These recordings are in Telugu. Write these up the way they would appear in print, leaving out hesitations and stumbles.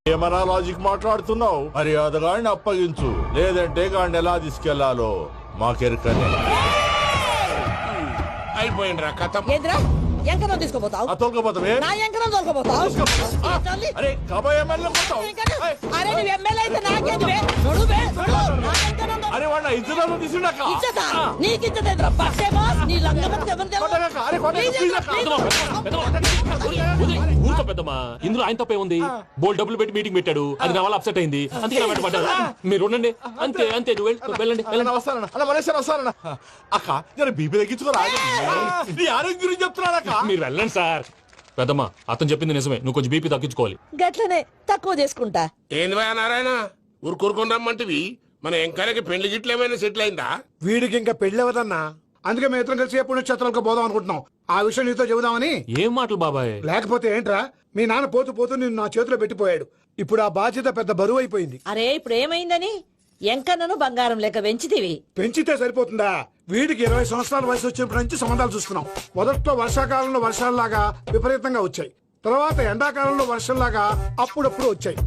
ఏమన్నా లాజిక్ మాట్లాడుతున్నావు? మర్యాదగా అప్పగించు, లేదంటే గాడిని ఎలా తీసుకెళ్లాలో మాకెరకనే. అయిపోయిండ్రా కథ. ఏంద్రా ఎంకరం తీసుకోపోతావు? తోలుకోపోతావే? నా ఎంకరం తోలుకోపోతావు? అరే కబాయ్ ఎమ్మెల్యే కొట్టావు. అరే నువ్వు ఎమ్మెల్యే అయితే నాకేంటివే? నడువే నా ఎంకరం అరే వాడిన ఇద్దరు తీసుకున్నాక ఇచ్చతా నీకు ఇచ్చదేంద్రా పక్షేమో నీ లంగమతి ఎవరు ఊరుకో పెద్దమ్మా, ఇందులో ఆయన తప్పే ఉంది. బోల్ డబ్బులు పెట్టి మీటింగ్ పెట్టాడు, అది నా వల్ల అప్సెట్ అయింది, అందుకే నా వెంట పడ్డారు. మీరు ఉండండి, అంతే అంతే. నువ్వు వెళ్ళండి వెళ్ళండి. వస్తానన్నా అలా మలేశ్వరం వస్తానన్నా. అక్క నేను బీపీ తగ్గించుకోరా, నీ ఆరోగ్యం గురించి చెప్తున్నాను అక్క. మీరు వెళ్ళండి సార్. పెద్దమ్మా అతను చెప్పింది నిజమే, నువ్వు కొంచెం బీపీ తగ్గించుకోవాలి. గట్లనే తక్కువ చేసుకుంటా. ఏంది భయ నారాయణ ఊరుకూరుకొని రమ్మంటివి? మన ఎంకాయకి పెళ్లి గిట్లు ఏమైనా సెటిల్ అయిందా? వీడికి ఇంకా పెళ్లి అవ్వదన్నా, అందుకే మేము ఇద్దరం కలిసి పుణ్యక్షేత్రాలకు పోదాం అనుకుంటున్నాం. ఆ విషయం నీతో చెబుదామని. ఏం మాటలు బాబాయ్? లేకపోతే ఏంట్రా, మీ నాన్న పోతూ పోతూ నిన్ను నా చేతిలో పెట్టిపోయాడు. ఇప్పుడు ఆ బాధ్యత పెద్ద బరువు అయిపోయింది. అరే ఇప్పుడు ఏమైందని ఎంకన్నను బంగారం లెక్క పెంచితివి. పెంచితే సరిపోతుందా? వీడికి 20 సంవత్సరాల వయసు వచ్చినప్పటి నుంచి సంబంధాలు చూస్తున్నాం. మొదట్లో వర్షాకాలంలో వర్షాలలాగా విపరీతంగా వచ్చాయి, తర్వాత ఎండాకాలంలో వర్షంలాగా అప్పుడప్పుడు వచ్చాయి.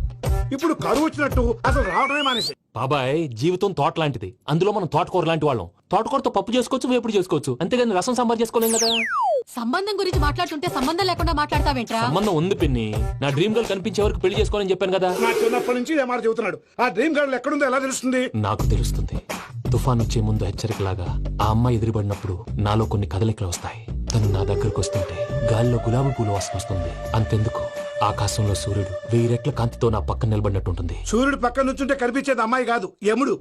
ఇప్పుడు కరువు వచ్చినట్టు అసలు రావడమే మానేసి. బాబాయ్ జీవితం తోట లాంటిది, అందులో మనం తోటకూర లాంటి వాళ్ళం. తోటకూరతో పప్పు చేసుకోవచ్చు, వేపుడు చేసుకోవచ్చు, అంతేగాని రసం సాంబార్ చేసుకోలేం కదా. సంబంధం గురించి మాట్లాడుతుంటే సంబంధం లేకుండా మాట్లాడతావేంట్రా? సంబంధం ఉంది పిన్ని, నా డ్రీమ్ గర్ల్ కనిపించే వరకు పెళ్లి చేసుకోవాలని చెప్పాను కదా. నా చిన్నప్పటి నుంచి ఏ మాట చెబుతున్నాడు. ఆ డ్రీమ్ గర్ల్ ఎక్కడుందో ఎలా తెలుస్తుంది? నాకు తెలుస్తుంది. తుఫాన్ వచ్చే ముందు హెచ్చరికలాగా ఆ అమ్మాయి ఎదురుపడినప్పుడు నాలో కొన్ని కదలికలు వస్తాయి. తను నా దగ్గరకు వస్తుంటే గాలిలో గులాబీ పూలు వాసన వస్తుంది. అంతెందుకు, ఆకాశంలో సూర్యుడు 1000 రెట్ల కాంతితో నా పక్కన నిలబడినట్టుంటుంది. సూర్యుడు పక్కన నుంచుంటే కనిపించేది అమ్మాయి కాదు, యముడు.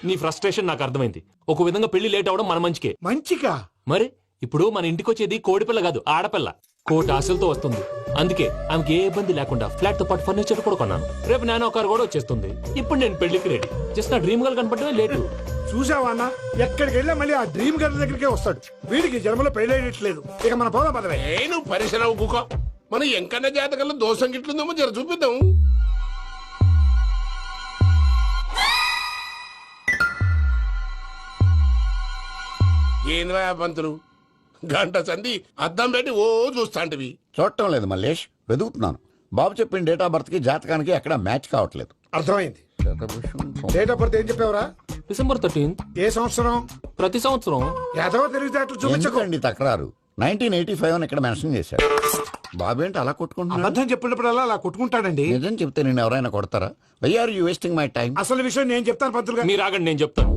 నీ ఫ్రస్ట్రేషన్ నాకు అర్థమైంది. ఒక విధంగా పెళ్లి లేట్ అవడం మన మంచికే. మంచిగా? మరి ఇప్పుడు మన ఇంటికి వచ్చేది కోడిపిల్ల కాదు, ఆడపిల్ల. కోటి ఆశలతో వస్తుంది. అందుకే ఆమెకి ఏ ఇబ్బంది లేకుండా ఫ్లాట్ తో పాటు ఫర్నిచర్ కూడా కొన్నాను. రేపు నానో కారు కూడా వచ్చేస్తుంది. ఇప్పుడు నేను పెళ్లికి రెడీ. జస్ట్ నా డ్రీమ్ గర్ల్ కనపడమే లేటు. చూసావా అన్న, ఎక్కడికి వెళ్ళా మళ్ళీ ఆ డ్రీమ్ గర్ల్ దగ్గరికే వస్తాడు. వీడికి జన్మలో పెళ్ళేయట్లేదు. ఇక మన పోదాం పదవే. నువ్వు పరిశ్రమ కుక. మన ఎంకన్న జాతకంలో దోషం గిట్లుందేమో జర చూపిద్దాం. ఏంది భయ పంతులు, గంట సంధి అద్దం పెట్టి ఓ చూస్తాంటివి. చూడటం లేదు మల్లేష్, వెతుకుతున్నాను. బాబు చెప్పిన డేట్ ఆఫ్ బర్త్ కి జాతకానికి ఎక్కడ మ్యాచ్ కావట్లేదు. అర్థమైంది. డేట్ ఆఫ్ బర్త్ ఏం చెప్పావురా? డిసెంబర్ 13. ఏ సంవత్సరం? ప్రతి సంవత్సరం. ఎదవో తెలివితే అట్లు చూపించకండి. ఎందుకండి తక్రారు? 1985 అని ఇక్కడ మెన్షన్ చేశాడు. బాబు ఏంటి అలా కొట్టుకుంటున్నాడు? అబద్ధం చెప్పినప్పుడల్లా అలా కొట్టుకుంటాడండి. నిజం చెప్తే నేను ఎవరైనా కొడతారా? Why are you wasting my time? అసలు విషయం నేను చెప్తాను పంతులు గారు. మీరు ఆగండి, నేను చెప్తాను.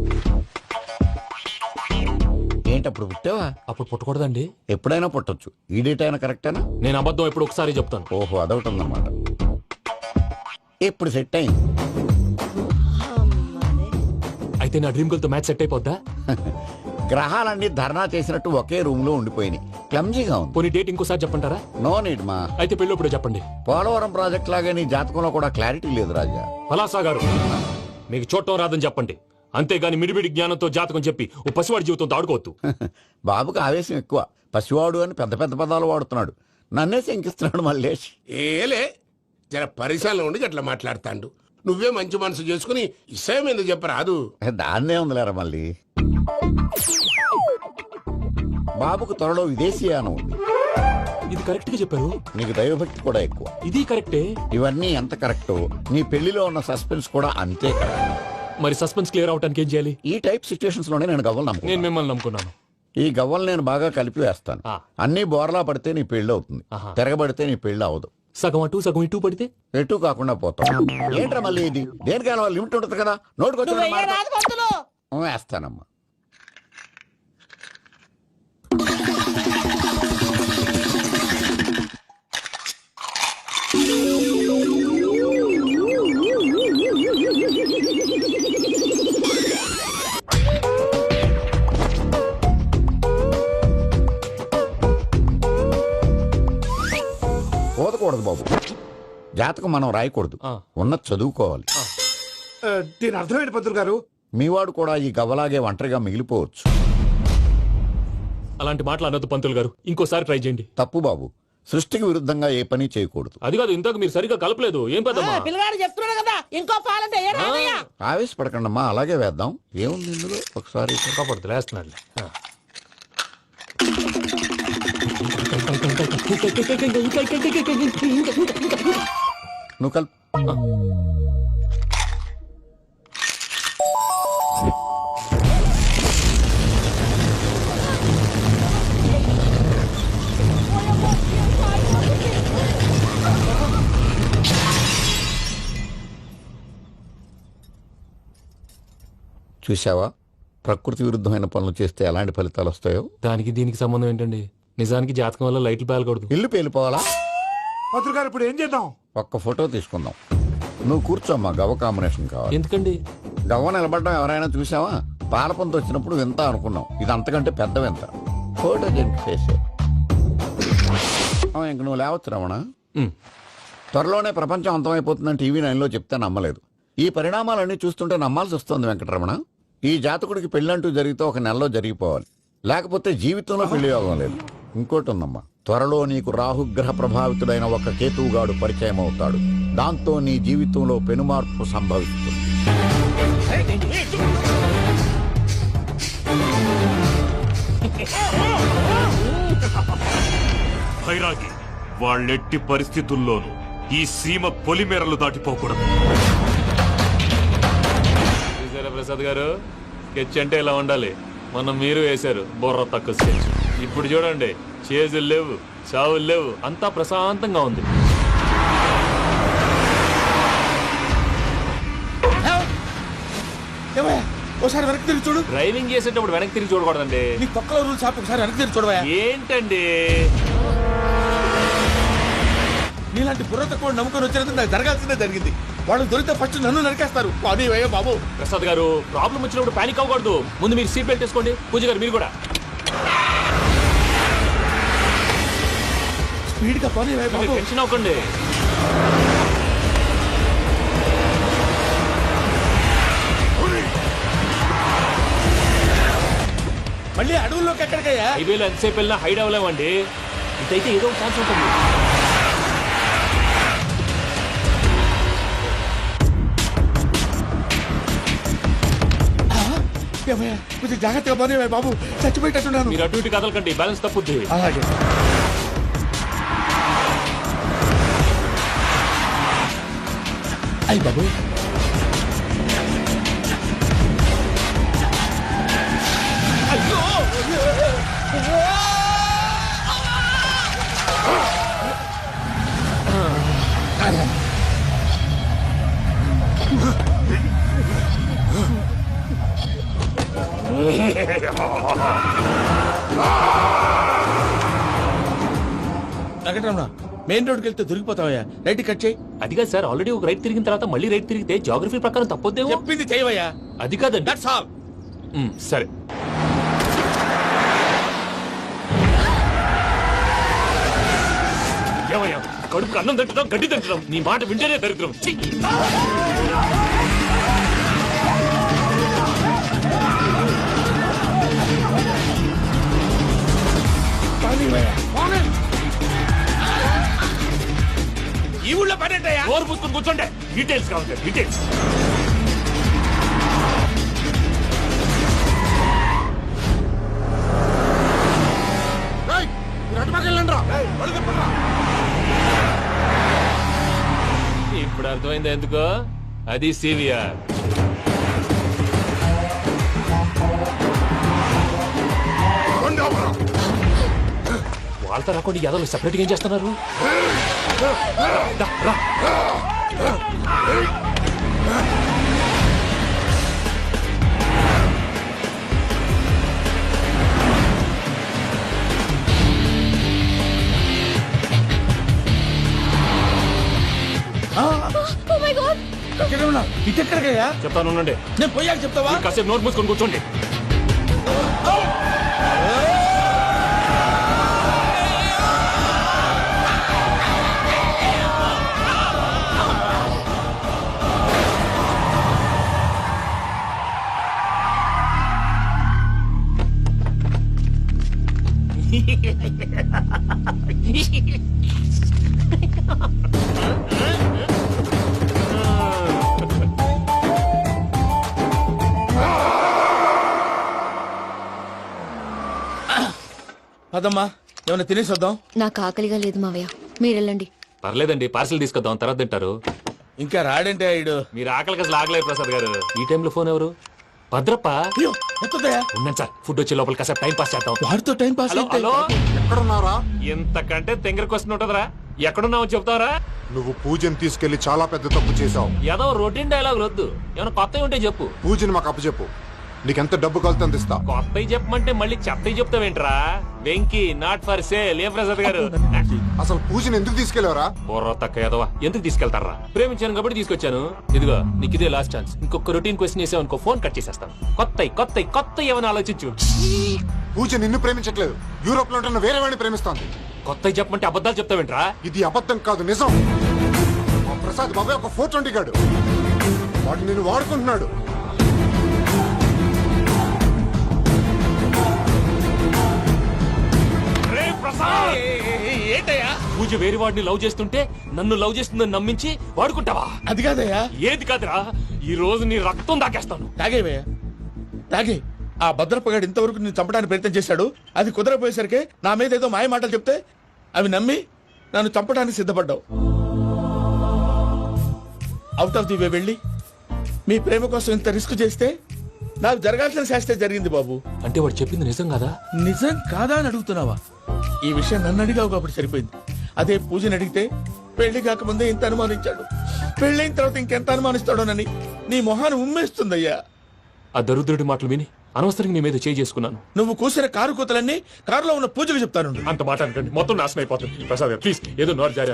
ఏంటి అప్పుడు పుట్టావా? అప్పుడు పుట్టకూడదండి. ఎప్పుడైనా పుట్టొచ్చు. ఈ డేట్ అయినా కరెక్టేనా? నేను అబద్ధం ఎప్పుడు ఒకసారి చెప్తాను. ఓహో, అదొకటి ఉందన్నమాట. ఇప్పుడు సెట్ అయింది. అయితే నా డ్రీమ్ గర్ల్ తో మ్యాచ్ సెట్ అయిపోద్దా? గ్రహాలన్నీ ధర్నా చేసినట్టు ఒకే రూమ్ లో ఉండిపోయినాయి. క్లమ్జీగా ఉంది. పోనీ డేట్ ఇంకోసారి చెప్పంటారా? నో నీడ్ మా. అయితే పెళ్ళప్పుడు చెప్పండి. పోలవరం ప్రాజెక్ట్ లాగే నీ జాతకంలో కూడా క్లారిటీ లేదు రాజా. పలాసా గారు, మీకు చూడటం రాదని చెప్పండి. అంతేగాని మిడిమిడి జ్ఞానంతో జాతకం చెప్పి ఓ పసివాడి జీవితంతో ఆడుకోవద్దు. బాబుకి ఆవేశం ఎక్కువ. పసివాడు అని పెద్ద పెద్ద పదాలు వాడుతున్నాడు. నన్నే శంకిస్తున్నాడు మల్లేష్. ఏలే జర పరిశ్రమలో ఉండి అట్లా మాట్లాడతాండు. నువ్వే మంచి మనసు చేసుకుని ఇష్టం ఎందుకు చెప్పరాదు? దాన్నే ఉందిలేరా మళ్ళీ. బాబుకు త్వరలో విదేశీయానం ఉంది. ఇది కరెక్ట్ గా చెప్పారు. నీకు దైవభక్తి కూడా ఎక్కువ. ఇది కరెక్టే. ఇవన్నీ ఎంత కరెక్టో నీ పెళ్లిలో ఉన్న సస్పెన్స్ కూడా అంతే కరెక్ట్. మరి సస్పెన్స్ క్లియర్ అవడానికి ఏం చేయాలి? ఈ టైప్ సిచ్యువేషన్స్ లోనే నేను గవ్వలు నేను నమ్ముకున్నాను. మిమ్మల్ని నమ్ముకున్నాను. ఈ గవ్వలు నేను బాగా కలిపి వేస్తాను. అన్ని బోర్లా పడితే నీ పెళ్లి అవుతుంది, తిరగబడితే నీ పెళ్లి అవదు. సగం అటు సగం ఇటు పడితే ఎటు కాకుండా పోతాం. ఏంట్రా మళ్ళీ ఇది? దేనికైనా లిమిట్ ఉంటుంది కదా. నువ్వు వెయ్యరాదు పంతులు. నోటుకొచ్చి వేస్తానమ్మా. పోదకూడదు బాబు. జాతకం మనం రాయకూడదు, ఉన్నది చదువుకోవాలి. దీని అర్థమైంది పంతులు గారు. మీవాడు కూడా ఈ గవ్వలాగే ఒంటరిగా మిగిలిపోవచ్చు. అలాంటి మాటలు అనొద్దు పంతులు గారు. ఇంకోసారి ట్రై చేయండి. తప్పు బాబు. సృష్టికి విరుద్ధంగా ఏ పని చేయకూడదు. అది కాదు, ఇంతకు మీరు సరిగా కలపలేదు. ఏం పెద్దమ్మా? పిల్లగాడు చెప్తున్నాడు కదా, ఇంకో పాలంటే ఏ రాదయ్యా. ఆవేశపడకండమ్మా, అలాగే వేద్దాం. ఏముంది ఇందులో? ఒకసారి కాపాడుతు లేస్తున్నాడు. నువ్వు కలుపు. చూసావా, ప్రకృతి విరుద్ధమైన పనులు చేస్తే ఎలాంటి ఫలితాలు వస్తాయో. దానికి దీనికి సంబంధం ఏంటండి? నిజానికి జాతకం వల్ల లైట్లు పేలకూడదు. ఇల్లు పేలిపోవాలా? పంతులు గారు ఇప్పుడు ఏం చేద్దాం? ఒక్క ఫోటో తీసుకుందాం. నువ్వు కూర్చోమ్మా, గవ్వ కాంబినేషన్ కావాలి. ఎందుకండి? గవ్వ నిలబడడం ఎవరైనా చూసావా? పాలపంత వచ్చినప్పుడు వింత అనుకున్నాం, ఇది అంతకంటే పెద్ద వింత. ఫోటో దీనికి ఫేస్. ఇంక నువ్వు లేవచ్చు రమణ. ఉమ్. త్వరలోనే ప్రపంచం అంతమైపోతుందని టీవీ 9లో చెప్తే నమ్మలేదు. ఈ పరిణామాలన్నీ చూస్తుంటే నమ్మాల్సి వస్తుంది వెంకటరమణ. ఈ జాతకుడికి పెళ్ళంటూ జరిగితే ఒక నెలలో జరిగిపోవాలి, లేకపోతే జీవితంలో పెళ్లి యోగం లేదు. ఇంకోటి ఉందమ్మా, త్వరలో నీకు రాహుగ్రహ ప్రభావితుడైన ఒక కేతువుగాడు పరిచయం అవుతాడు. దాంతో నీ జీవితంలో పెనుమార్పు సంభవిస్తుంది. భైరాగి, వాళ్ళెట్టి పరిస్థితుల్లోనూ ఈ సీమ పొలిమేరలు దాటిపోకూడదు. చూసారా ప్రసాద్ గారు, స్కెచ్ అంటే ఇలా ఉండాలి. మనం మీరు వేశారు బుర్ర తక్కువ స్కెచ్. ఇప్పుడు చూడండి, చేజులు లేవు, చావులు లేవు, అంతా ప్రశాంతంగా ఉంది. ఒకసారి వెనక్కి తిరిగి చూడు. డ్రైవింగ్ చేసేటప్పుడు వెనక్కి తిరిగి చూడకూడదండి. నీ పక్కలో రూల్స్ ఆపి ఒకసారి వెనక్కి తిరిగి చూడవా. ఏంటండి? నీలాంటి బుర్ర తక్కువ నమ్ముకొని వచ్చినందుకు నాకు జరగాల్సిందే జరిగింది. వాళ్ళు దొరికితే ఫస్ట్ నన్ను నరికేస్తారు. పానీ వయ్యా బాబు. ప్రసాద్ గారు, ప్రాబ్లం వచ్చినప్పుడు పానిక్ అవ్వకూడదు. ముందు మీరు సీట్ బెల్ట్ వేసుకోండి. పూజ గారు మీరు కూడా స్పీడ్ గా పానీ వయ్యా బాబు. టెన్షన్ అవ్వకండి. మళ్ళీ అడవుల్లోకి ఎక్కడికయ్యా? హైవేలో ఎంతసేపు వెళ్ళినా హైడ్ అవ్వలేమండి. ఇదైతే ఏదో ఒక ఛాన్స్ ఉంటుంది. కొంచెం జాగ్రత్తగా పానీ వయ్యా బాబు, చచ్చిపోయేటట్టున్నాను. మీరు అటు ఇటు కదలకండి, బ్యాలెన్స్ తప్పుద్ది. అలాగే. అయ్యి బాబు, వెంకటరమణ, మెయిన్ రోడ్కి వెళ్తే దొరికిపోతావయ్యా. రైట్ కట్ చేయి. అది కాదు సార్, ఆల్రెడీ ఒక రైట్ తిరిగిన తర్వాత మళ్ళీ రైట్ తిరిగితే జాగ్రఫీ ప్రకారం తప్పొద్దేమో. చెప్పింది చేయవయ్యా. అది కాదండి. That's all. సరే. ఏమయ్యా, కడుపుకు అన్నం తింటున్నాం, గడ్డి తింటున్నాం, నీ మాట వింటేనే దరిద్రం. ఛీ! ఈ ఊళ్ళో పడేటయ్యా. నోరు పూసుకొని కూర్చోండి. డీటెయిల్స్ కావాలి, డీటెయిల్స్. ఇప్పుడు అర్థమైంది ఎందుకో. అది సివిఆర్. వాళ్ళతో రాకుండా యాదవ్ సెపరేట్గా ఏం చేస్తున్నారు? దా, రా. ఇటెక్కడికయ్యా? చెప్తాను ఉండండి. నేను పోయాక చెప్తావా? కాసేపు నోట్ మూసుకొని కూర్చోండి. అదమ్మా, ఏమైనా తినేసి వద్దాం. నాకు ఆకలిగా లేదు మావయ్య, మీరు వెళ్ళండి. పర్లేదండి, పార్సిల్ తీసుకొద్దాం, తర్వాత తింటారు. ఇంకా రాడంటే ఆయుడు. మీరు ఆకలికి అసలు ఆగలేదు ప్రసాద్ గారు. ఈ టైంలో ఫోన్ ఎవరు? భద్రప్ప. అయ్యో ఎత్తదయ్యా. ఉన్నాను సార్, ఫుడ్ వచ్చే లోపల కాసేపు టైం పాస్ చేద్దాం. వాడితో టైం పాస్ హలో అయితే హలో, ఎక్కడున్నారా? ఇంతకంటే తెంగర క్వశ్చన్ ఉంటుందిరా. ఎక్కడున్నావు చెప్తావరా? నువ్వు పూజని తీసుకెళ్లి చాలా పెద్ద తప్పు చేశావు. ఏదో రొటీన్ డైలాగ్ వద్దు, ఏమైనా కొత్తవి ఉంటే చెప్పు. పూజని మాకు అప్పచెప్పు. నీకెంత డబ్బు కలితే అందిస్తా. కొత్తవి చెప్పమంటే మళ్ళీ చెత్తవి చెప్తావేంట్రా? Venky not for sale. ఏ ప్రసాద్ గారు? అసలు పూజని ఎందుకు తీసుకెళ్లేవరా? బుర్ర తక్క ఏదవా, ఎందుకు తీసుకెళ్తారా? ప్రేమించాను కాబట్టి తీసుకొచ్చాను. ఇదిగో నీకు ఇదే లాస్ట్ ఛాన్స్. ఇంకొక రొటీన్ క్వశ్చన్ చేసావు అనుకో, ఫోన్ కట్ చేసేస్తాను. కొత్త ఏమైనా ఆలోచించు. పూజ నిన్ను ప్రేమించట్లేదు, యూరోప్ లో ఉంటున్న వేరే వాడిని ప్రేమిస్తోంది. కొత్తవి చెప్పమంటే అబద్ధాలు చెప్తావేంట్రా? ఇది అబద్ధం కాదు, నిజం. మా ప్రసాద్ బాబాయ్ ఒక 420 గాడు. వాడు నిన్ను వాడుకుంటున్నాడు. ఏంటయ్యా? పూజ వేరే వాడిని లవ్ చేస్తుంటే నన్ను లవ్ చేస్తుందని నమ్మించి వాడుకుంటావా? అది కాదయ్యా. ఏది కాదురా, ఈ రోజు నీ రక్తం దాకేస్తాను. తాగేవయ్యా తాగే. ఆ భద్రప్పగాడు ఇంతవరకు నేను చంపడానికి ప్రయత్నం చేశాడు. అది కుదరపోయేసరికి నా మీద ఏదో మాయ మాటలు చెప్తే అవి నమ్మి నన్ను చంపడానికి సిద్ధపడ్డావు. అవుట్ ఆఫ్ ది వే వెళ్ళి మీ ప్రేమ కోసం ఇంత రిస్క్ చేస్తే నాకు జరగాల్సిన శాస్త్రే జరిగింది బాబు. అంటే వాడు చెప్పింది నిజం కదా? నిజం కాదా అని అడుగుతున్నావా? ఈ విషయం నన్ను అడిగావు కాబట్టి సరిపోయింది. అదే పూజని అడిగితే పెళ్లి కాకముందే ఇంత అనుమానించాడు, పెళ్ళైన తర్వాత ఇంకెంత అనుమానిస్తాడోనని నీ మొహాన్ని ఉమ్మేస్తుందయ్యా. ఆ దరిద్రుడి మాటలు విని అనవసరంగా నీ మీద చేయి చేసుకున్నాను. నువ్వు కూసిన కారు కూతలన్నీ కారులో ఉన్న పూజకు చెప్తాను. అంత మాట అనకండి, మొత్తం నాశనం అయిపోతుంది. ప్రసాద్ ప్లీజ్, ఏదో నోరు జారీ.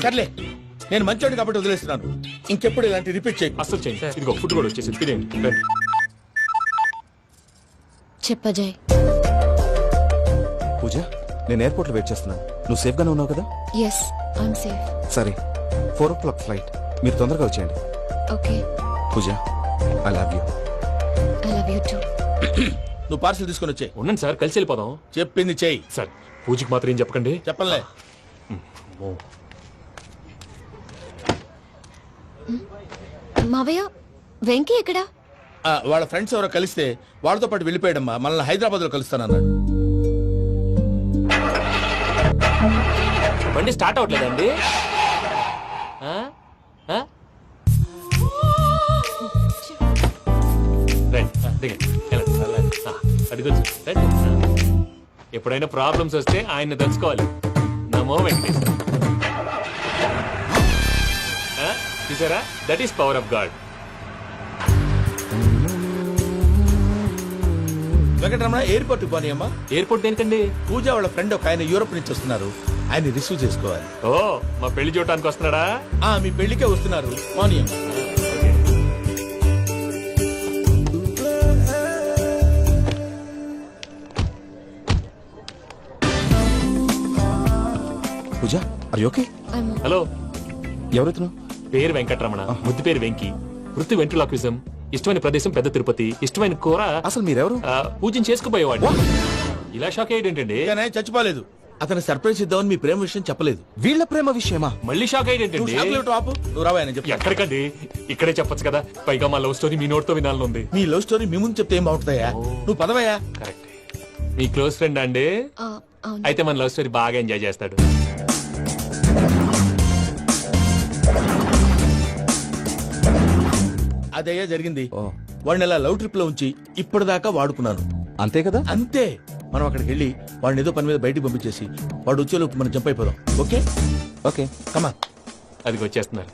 సర్లే, నేను మంచోడిని కాబట్టి వదిలేస్తున్నాను. ఇంకెప్పుడు ఇలాంటి రిపీట్ చేయకు. అసలు చేయండి. ఇదిగో ఫుడ్ కూడా వచ్చేసి తినేయండి. రండి. చెప్పజాయ్. పూజ, నేను ఎయిర్పోర్ట్ లో వెయిట్ చేస్తున్నాను. నువ్వు సేఫ్ గానే ఉన్నావు కదా? Yes, I'm safe. సరే, 4 o'clock ఫ్లైట్. మీరు తొందరగా వచ్చేయండి. Okay. Pooja, I love you. I love you too. నువ్వు పార్సల్ తీసుకొని వచ్చే. ఉండండి సార్, కలిసి వెళ్ళిపోదాం. చెప్పింది చెయ్యి. సార్ పూజకి మాత్రం ఏం చెప్పకండి. చెప్పలే. మావయ్య, వెంకీ ఎక్కడా? వాళ్ళ ఫ్రెండ్స్ ఎవరో కలిస్తే వాళ్ళతో పాటు వెళ్ళిపోయాడమ్మా. మనల్ని హైదరాబాద్ లో కలుస్తానన్నాడు. బండి స్టార్ట్ అవట్లేదండి. అది తెలుసు. ఎప్పుడైనా ప్రాబ్లమ్స్ వస్తే ఆయన్ని తెలుసుకోవాలి. నమో వెంకటేశ్వర. చూసారా, that is power of God. Venkataramana, airport పోనీ అమ్మా. ఎయిర్పోర్ట్ దేనికండి? పూజ వాళ్ళ ఫ్రెండ్ ఒక ఆయన యూరోప్ నుంచి వస్తున్నారు. ఆయన రిసీవ్ చేసుకోవాలి. ఓ, మా పెళ్లి చూడటానికి వస్తున్నాడా? మీ పెళ్లికే వస్తున్నారు. పోనీ అమ్మా. పూజ, ఆర్ యు ఓకే? హలో, ఎవరైతును? పేరు వెంకటరమణ, ముద్దు పేరు వెంకి, వృత్తి వెంట్రులాక్విజం, ఇష్టమైన ప్రదేశం పెద్ద తిరుపతి, ఇష్టమైన కూర. అసలు మీరెవరు? పూజను చేసుకుపోయేవాడు. ఇలా షాక్ అయ్యేటండి. కానీ చచ్చిపోలేదు. అతను సర్ప్రైజ్ ఇద్దామని మీ ప్రేమ విషయం చెప్పలేదు. వీళ్ళ ప్రేమ విషయమా? మళ్ళీ షాక్ అయ్యేటండి. నువ్వు రావా అని చెప్పి. ఎక్కడికండి, ఇక్కడే చెప్పొచ్చు కదా. పైగా మా లవ్ స్టోరీ మీ నోట్తో వినాలని ఉంది. మీ లవ్ స్టోరీ మీ ముందు చెప్తే ఏం బాగుంటుందయ్యా? నువ్వు పదవయ్యా. కరెక్ట్. మీ క్లోజ్ ఫ్రెండ్ అండి? అవును. అయితే మన లవ్ స్టోరీ బాగా ఎంజాయ్ చేస్తాడు. అదయ్యా జరిగింది. వాడిని అలా లవ్ ట్రిప్ లో ఉంచి ఇప్పటిదాకా వాడుకున్నాను. అంతే కదా? అంతే. మనం అక్కడికి వెళ్ళి వాడిని ఏదో పని మీద బయటికి పంపించేసి వాడు వచ్చేలోపు మనం జంప్ అయిపోదాం. ఓకే ఓకే, కమా. అది వచ్చేస్తున్నారు.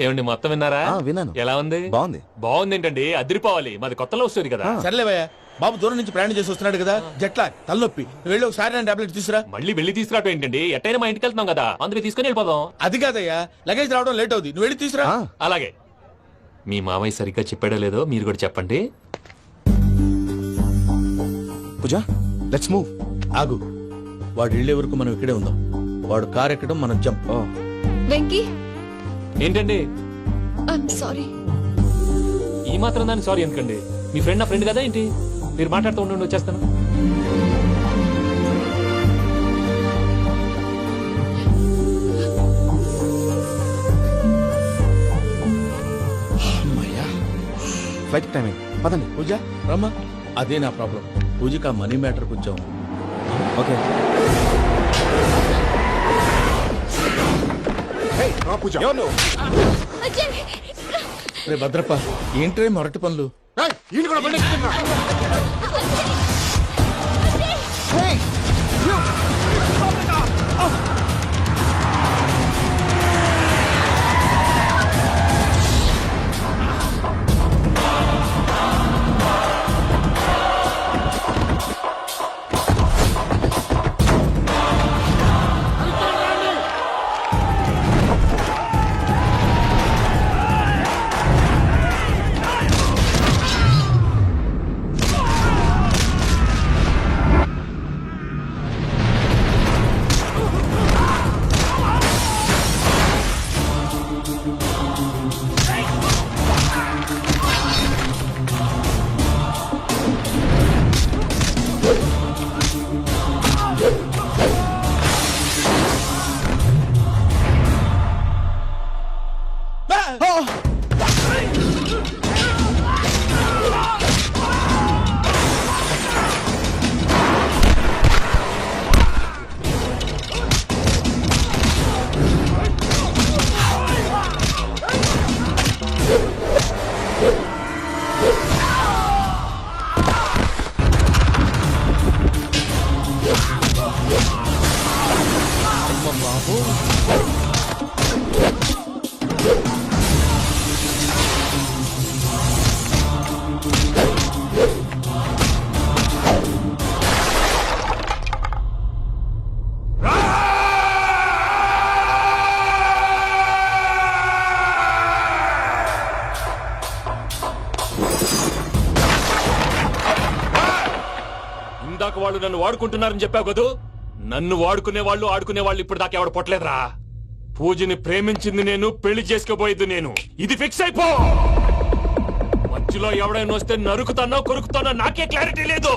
ఏమండి, మొత్తం విన్నారా? విన్నాను. ఎలా ఉంది? బాగుంది. బాగుంది ఏంటండి, అదిరిపోవాలి. మాది కొత్త లవ్ స్టోరీ కదా. సర్లేవయ్యా, బాబు దూరం నుంచి ప్రయాణం చేసి వస్తున్నాడు కదా, జట్లా తలనొప్పి. నువ్వు వెళ్ళి ఒకసారి టాబ్లెట్ తీసురా. మళ్ళీ వెళ్ళి తీసుకురావటం ఏంటండి? ఎట్టైనా మా ఇంటికి వెళ్తున్నాం కదా, అందుకే తీసుకుని వెళ్ళిపోదాం. అది కాదయ్యా, లగేజ్ రావడం లేట్ అవుతుంది. నువ్వు వెళ్ళి తీసురా. అలాగే. మీ మామయ్య సరిగ్గా చెప్పాడో లేదో మీరు కూడా చెప్పండి. పూజ, లెట్స్ మూవ్. ఆగు, వాడు వెళ్ళే వరకు మనం ఇక్కడే ఉందాం. వాడు కార్ ఎక్కడం, మనం జంప్. వెంకీ, ఏంటండి ఐఎమ్ సారీ. ఈ మాత్రం దాన్ని సారీ ఎందుకండి? మీ ఫ్రెండ్ నా ఫ్రెండ్ కదా ఏంటి? మీరు మాట్లాడుతూ ఉండండి, వచ్చేస్తాను. Flight timing. పదండి. పూజ రమ్మా. అదే నా ప్రాబ్లం. పూజకి ఆ మనీ మ్యాటర్ కొంచెం. ఓకే. పూజ ఎవరు నువ్వు? రే భద్రప్ప ఏంట్రే మొరటి పనులు? ఏయ్, ఈయన కూడా బండి ఎక్కుతున్నా. ఇందాక వాళ్ళు నన్ను వాడుకుంటున్నారని చెప్పావు కదూ. నన్ను వాడుకునే వాళ్ళు ఆడుకునే వాళ్ళు ఇప్పుడు దాకా ఎవడు పొట్టలేదురా. పూజని ప్రేమించింది నేను, పెళ్లి చేసుకోబోయేది నేను. ఇది ఫిక్స్ అయిపో. మధ్యలో ఎవడైనా వస్తే నరుకుతానో కొరుకుతానో నాకే క్లారిటీ లేదు.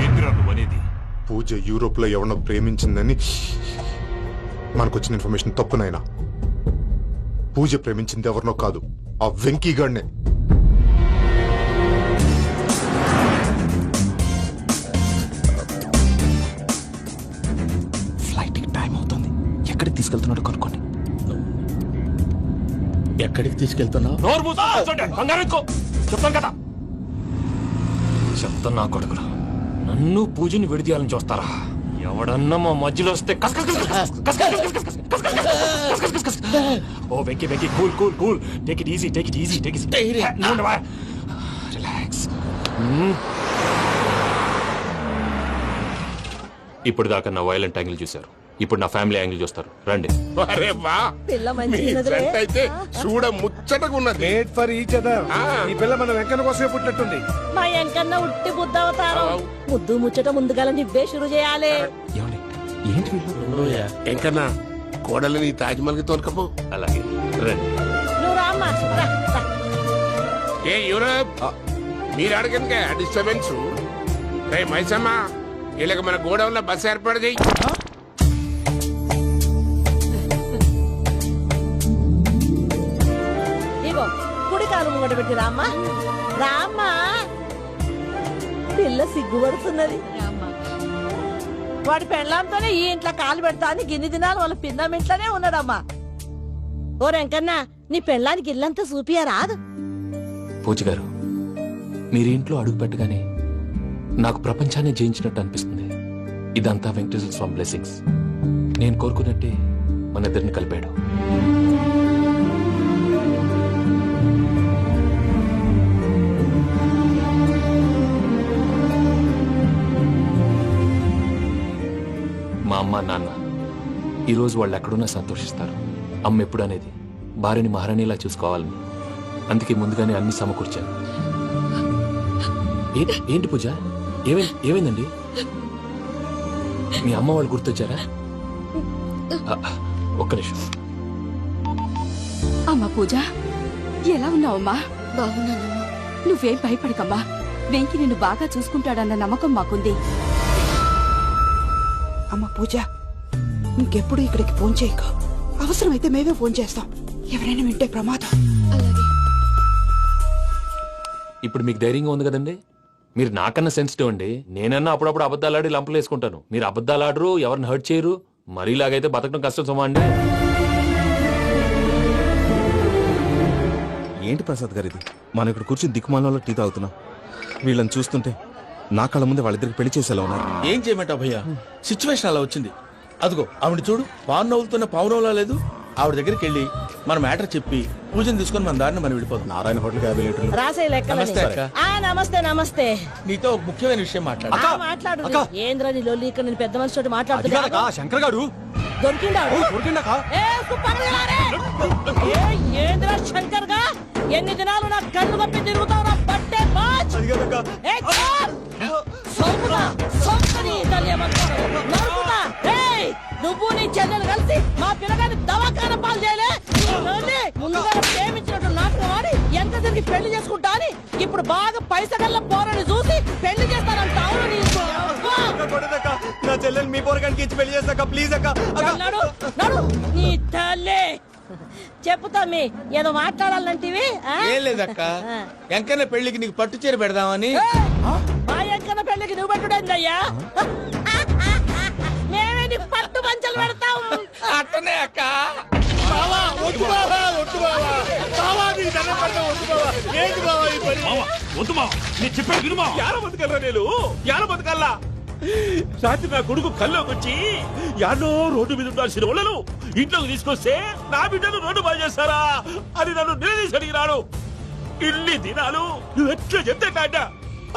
ఏంద్రా నువ్వనేది? పూజ యూరోప్ లో ఎవరినో ప్రేమించిందని మనకొచ్చిన ఇన్ఫర్మేషన్ తప్పునైనా. పూజ ప్రేమించింది ఎవరినో కాదు, ఆ వెంకీ గాడినే. ఫ్లైట్ కి టైం అవుతుంది. ఎక్కడికి తీసుకెళ్తున్నాడు కనుక్కోండి. ఎక్కడికి తీసుకెళ్తున్నావు? నోరు మూసుకొని కూర్చోండి. కంగారు ఎక్కు. చెప్తాను కదా. చెప్తాను నా కొడుకులు. నన్ను పూజని విడిదీయాలని చూస్తారా? ఎవడన్నా మా మధ్యలో వస్తే ఓ Venky Venky cool cool cool. Take it easy, take it easy, take it relax. ఇప్పుడు దాకా నా వైలెంట్ యాంగిల్ చూశారు. ఇప్పుడు నా ఫ్యామిలీ యాంగిల్ చూస్తారు. రండి. అరే వా, మీ ఫ్రెండ్ అయితే చూడ ముచ్చటగా ఉన్నది. Made for each other. ఈ పిల్ల మన వెంకన్న కోసమే పుట్టినట్టుంది. మా ఎంకన్నా ఉట్టి బుద్ధవతారం. ముద్దు ముచ్చట ముందుగా నువ్వే షురు చేయాలి. ఏంటి వీళ్ళు? ఎంకన్నా కోడలిని తాజ్మహల్ కి తోలుకపో. అలాగే రండి. నువ్వు రామ్మా. రా, రా. ఏ యూరోప్, మీరు అడగనుక డిస్టర్బెన్స్. రే మైసమ్మ, వీళ్ళకి మన గోడౌన్లో బస్సు ఏర్పాటు చేయి. ఇగో కుడి కాలు ముంగట పెట్టి రామ్మా. రామ్మా. పిల్ల సిగ్గుపడుతున్నది. వాడి పెళ్ళాంతోనే ఈ ఇంట్లో కాలు పెడతా అని గిన్ని దినాలు వాళ్ళ పిన్నం ఇంట్లోనే ఉన్నాడమ్మా. ఓ వెంకన్నా, నీ పెళ్ళానికి ఇల్లంతా చూపియా రాదు. పూజ గారు, మీరు ఇంట్లో అడుగు పెట్టగానే నాకు ప్రపంచాన్ని జయించినట్టు అనిపిస్తుంది. ఇదంతా వెంకటేశ్వర స్వామి బ్లెస్సింగ్స్. నేను కోరుకున్నట్టే మన ఇద్దరిని కలిపాడు. మా అమ్మ నాన్న ఈరోజు వాళ్ళు ఎక్కడున్నా సంతోషిస్తారు. అమ్మ ఎప్పుడు అనేది భార్యని మహారాణిలా చూసుకోవాలని. అందుకే ముందుగానే అన్ని సమకూర్చాను. ఏంటి పూజ, ఏమైందండి? మీ అమ్మ వాళ్ళు గుర్తొచ్చారా? ఒక్క నిమిషం. అమ్మా పూజ, ఎలా ఉన్నావమ్మా? బాగున్నానమ్మా. నువ్వేం భయపడకమ్మా. వెంకి నిన్ను బాగా చూసుకుంటాడన్న నమ్మకం మాకుంది. అమ్మ పూజ, ఇంకెప్పుడు ఇక్కడికి ఫోన్ చేయకు. అవసరమైతే మేమే ఫోన్ చేస్తాం. ఎవరైనా వింటే ప్రమాదం. అలాగే. ఇప్పుడు మీకు ధైర్యంగా ఉంది కదండి? మీరు నాకన్నా సెన్సిటివ్ అండి. నేనన్నా అప్పుడప్పుడు అబద్ధాలాడి లంపలు వేసుకుంటాను. మీరు అబద్ధాలాడరు, ఎవరిని హర్ట్ చేయరు. మరీ ఇలాగైతే బతకడం కష్టం సుమా అండి. ఏంటి ప్రసాద్ గారు ఇది? మనం ఇక్కడ కూర్చుని దిక్కుమాలలో టీ తాగుతున్నాం. వీళ్ళని చూస్తుంటే నా కళ్ళ ముందే వాళ్ళిద్దరికి పెళ్లి చేసేలా ఉన్నారు. ఏం చేయమంటావు భయ్యా, సిచ్యువేషన్ అలా వచ్చింది. అదిగో ఆవిడ చూడు, పాను నవ్వులుతున్న పావునవ్వులా లేదు. ఆవిడ దగ్గరికి వెళ్ళి మన మ్యాటర్ చెప్పి పూజను తీసుకొని మన దారిని మనం వెళ్ళిపోతాం. నారాయణ హోటల్ 50 లీటర్లు. రాసే లెక్కలని. నమస్తే అక్క. నమస్తే నమస్తే. నీతో ఒక ముఖ్యమైన విషయం మాట్లాడు. మాట్లాడు. ఏంద్రా నీ లొల్లి? ఇక్కడ నేను పెద్ద మనిషి తోటి మాట్లాడుతున్నా. శంకర్ గారు దొరికిందాడు. ఏంద్రా శంకర్ గా ఎన్ని దినాలు నా కళ్ళు కప్పి తిరుగుతావు నా పట్టే బాచ్. నువ్వు నీ చెల్లెలు కలిసి మా పిల్లగాని దవాఖాన పాలు చేయలే. ముందుగా ప్రేమించినట్టు నాటకం ఆడి ఎంత తిరిగి పెళ్లి చేసుకుంటా అని ఇప్పుడు బాగా పైసగల్ల పోరని చూసి పెళ్లి చేస్తానంట. నా చెల్లెలు మీ పోరగానికి ఇచ్చి పెళ్లి చేస్తాక ప్లీజ్ అక్క. నడు నడు నీ తల్లి. చెప్పుతా మీ ఏదో మాట్లాడాలంటివి. ఏం లేదక్క, ఎంకన్న పెళ్లికి నీకు పట్టు చీర పెడదామని. మా ఎంకన్న పెళ్లికి నువ్వు పెట్టుడేందయ్యా? మేమే నీ పట్టు పంచలు పెడతాం. అట్టనే అక్క. వద్దు మావా, నేను చెప్పేది విను మావా. యాడ బతకల్లా నేను? యాడ బతకల్లా? రాత్రి నా కొడుకు కల్లోకి వచ్చి యాడో రోడ్డు మీద ఉండాల్సిన వాళ్ళను ఇంట్లోకి తీసుకొస్తే నా బిడ్డను రోడ్డు బాగా చేస్తారా అని నన్ను నిలదీసి అడిగినాడు. ఇన్ని దినాలు నువ్వు ఎట్లా చెప్తే కాట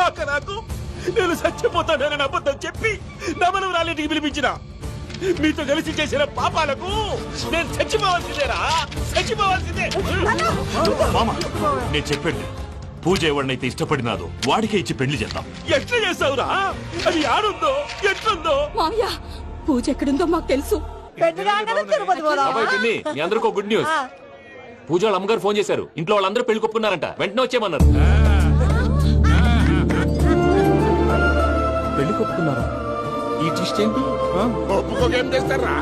అక్క నాకు నేను చచ్చిపోతానని అబద్ధం చెప్పి నమ్మను రాలేటికి పిలిపించిన. మీతో కలిసి చేసిన పాపాలకు నేను చచ్చిపోవాల్సిందేరా, చచ్చిపోవాల్సిందే. మామ నేను చెప్పండి, పూజ ఎవరినైతే ఇష్టపడినాదో వాడికే ఇచ్చి పెళ్లి చేద్దాం. ఎట్లా చేస్తావురా? అది ఆడుందో ఎట్లుందో? మామయ్య, పూజ ఎక్కడుందో మాకు తెలుసు. తిరుపతి పోదామా? బాబాయ్ పిన్ని, మీ అందరికీ గుడ్ న్యూస్. పూజ వాళ్ళ అమ్మగారు ఫోన్ చేశారు. ఇంట్లో వాళ్ళందరూ పెళ్లి కొప్పుకున్నారంట. వెంటనే వచ్చేయమన్నారు. పెళ్లి కొప్పుకున్నారా? ఈ ట్విస్ట్ ఏంటి? ఒప్పుకోకేం చేస్తారా?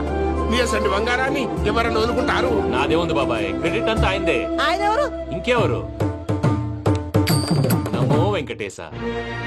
నీ అసంటి బంగారాన్ని ఎవరన్నా వదులుకుంటారు? నాదే ఉంది బాబాయ్, క్రెడిట్ అంతా ఆయనదే. ఆయన ఎవరు? ఇంకెవరు? నమో వెంకటేశ.